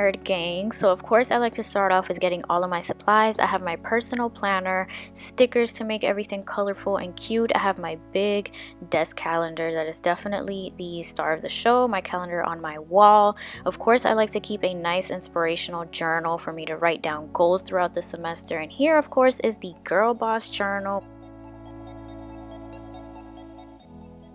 nerd gang. So of course I like to start off with getting all of my supplies. I have my personal planner, stickers to make everything colorful and cute. I have my big desk calendar that is definitely the star of the show, my calendar on my wall. Of course I like to keep a nice inspirational journal for me to write down goals throughout the semester, and here of course is the Girl Boss journal.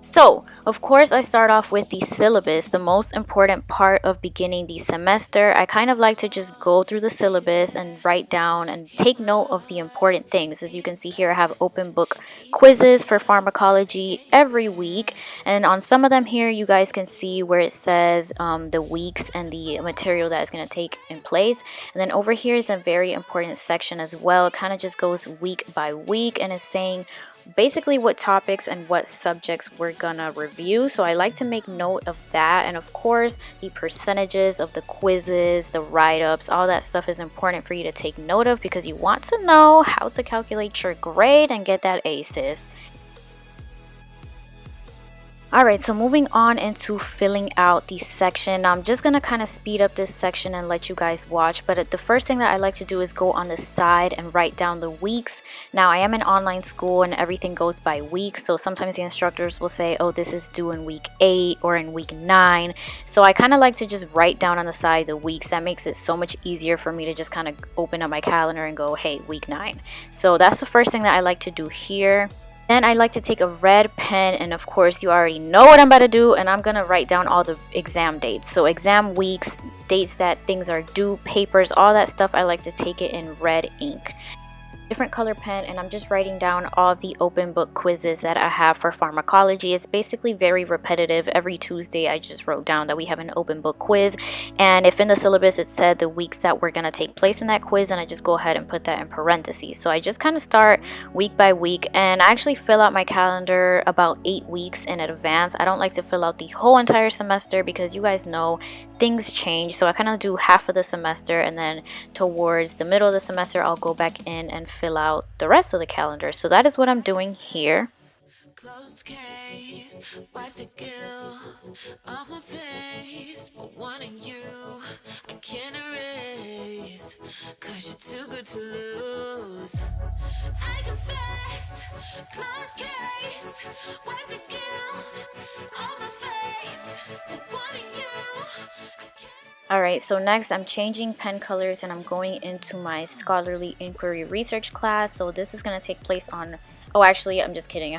So, of course, I start off with the syllabus, the most important part of beginning the semester. I kind of like to just go through the syllabus and write down and take note of the important things. As you can see here, I have open book quizzes for pharmacology every week. And on some of them here, you guys can see where it says the weeks and the material that is going to take in place. And then over here is a very important section as well. It kind of just goes week by week and is saying basically what topics and what subjects we're gonna review. So I like to make note of that, and of course the percentages of the quizzes, the write-ups, all that stuff is important for you to take note of because you want to know how to calculate your grade and get that ACEs. Alright, so moving on into filling out the section. I'm just going to kind of speed up this section and let you guys watch. But the first thing that I like to do is go on the side and write down the weeks. Now, I am in online school and everything goes by weeks. So sometimes the instructors will say, oh, this is due in week 8 or in week 9. So I kind of like to just write down on the side the weeks. That makes it so much easier for me to just kind of open up my calendar and go, hey, week 9. So that's the first thing that I like to do here. Then I like to take a red pen, and of course you already know what I'm about to do, and I'm gonna write down all the exam dates. So exam weeks, dates that things are due, papers, all that stuff. I like to take it in red ink. Different color pen, and I'm just writing down all of the open book quizzes that I have for pharmacology. It's basically very repetitive. Every Tuesday I just wrote down that we have an open book quiz, and if in the syllabus it said the weeks that were going to take place in that quiz, and I just go ahead and put that in parentheses. So I just kind of start week by week, and I actually fill out my calendar about 8 weeks in advance. I don't like to fill out the whole entire semester because you guys know things change. So I kind of do half of the semester, and then towards the middle of the semester I'll go back in and fill out the rest of the calendar. So that is what I'm doing here. Closed case, wipe the guilt off my face, but wanting you I can't erase, cause you're too good to lose. I confess, closed case, wipe the guilt off my face, but wanting you I can't. Alright, so next I'm changing pen colors and I'm going into my scholarly inquiry research class. So this is going to take place on, oh actually I'm just kidding,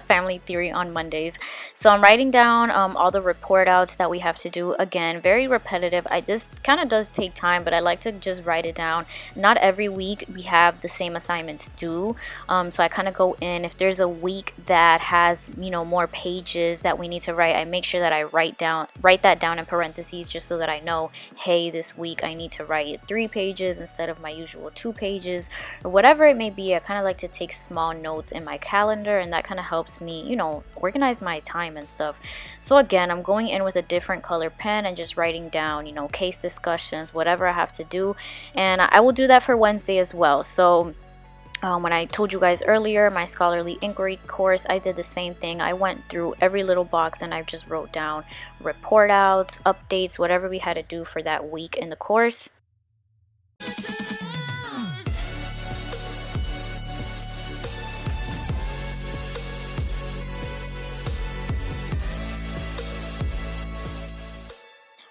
family theory on Mondays. So I'm writing down all the report outs that we have to do. Again, very repetitive. This kind of does take time, but I like to just write it down. Not every week we have the same assignments due, so I kind of go in. If there's a week that has, you know, more pages that we need to write, I make sure that I write that down in parentheses just so that I know, hey, this week I need to write 3 pages instead of my usual 2 pages or whatever it may be. I kind of like to take small notes in my calendar, and that kind of helps me, you know, organize my time and stuff. So again, I'm going in with a different color pen and just writing down, you know, case discussions, whatever I have to do, and I will do that for Wednesday as well. So when I told you guys earlier, my scholarly inquiry course, I did the same thing. I went through every little box and I just wrote down report outs, updates, whatever we had to do for that week in the course.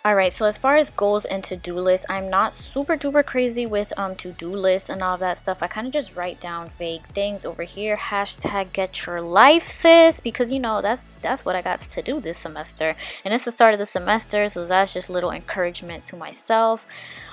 Alright, so as far as goals and to-do lists, I'm not super duper crazy with to-do lists and all that stuff. I kind of just write down vague things over here. Hashtag get your life, sis, because you know that's what I got to do this semester, and it's the start of the semester, so that's just a little encouragement to myself.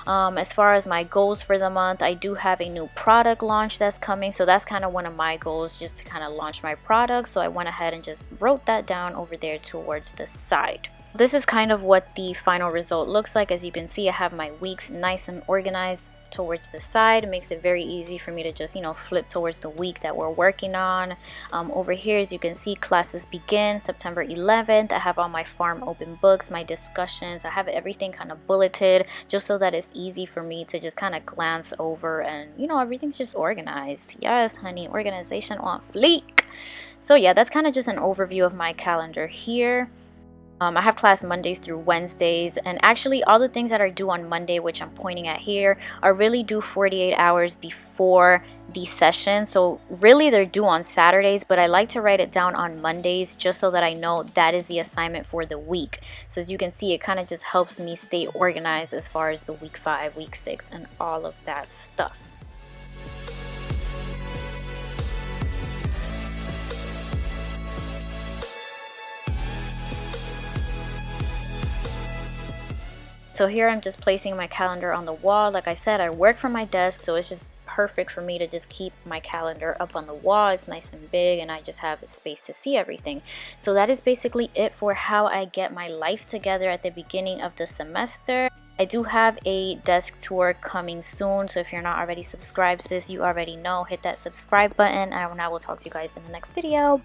As far as my goals for the month, I do have a new product launch that's coming, so that's kind of one of my goals, just to kind of launch my product. So I went ahead and just wrote that down over there towards the side. This is kind of what the final result looks like. As you can see, I have my weeks nice and organized towards the side. It makes it very easy for me to just, you know, flip towards the week that we're working on. Over here, as you can see, classes begin September 11th. I have all my farm open books, my discussions. I have everything kind of bulleted just so that it's easy for me to just kind of glance over, and you know, everything's just organized. Yes, honey, organization on fleek. So yeah, that's kind of just an overview of my calendar here. I have class Mondays through Wednesdays, and actually all the things that are due on Monday, which I'm pointing at here, are really due 48 hours before the session. So really they're due on Saturdays, but I like to write it down on Mondays just so that I know that is the assignment for the week. So as you can see, it kind of just helps me stay organized as far as the week 5, week 6, and all of that stuff. So here I'm just placing my calendar on the wall. Like I said, I work from my desk, so it's just perfect for me to just keep my calendar up on the wall. It's nice and big and I just have a space to see everything. So that is basically it for how I get my life together at the beginning of the semester. I do have a desk tour coming soon, so if you're not already subscribed, sis, you already know, hit that subscribe button, and I will talk to you guys in the next video.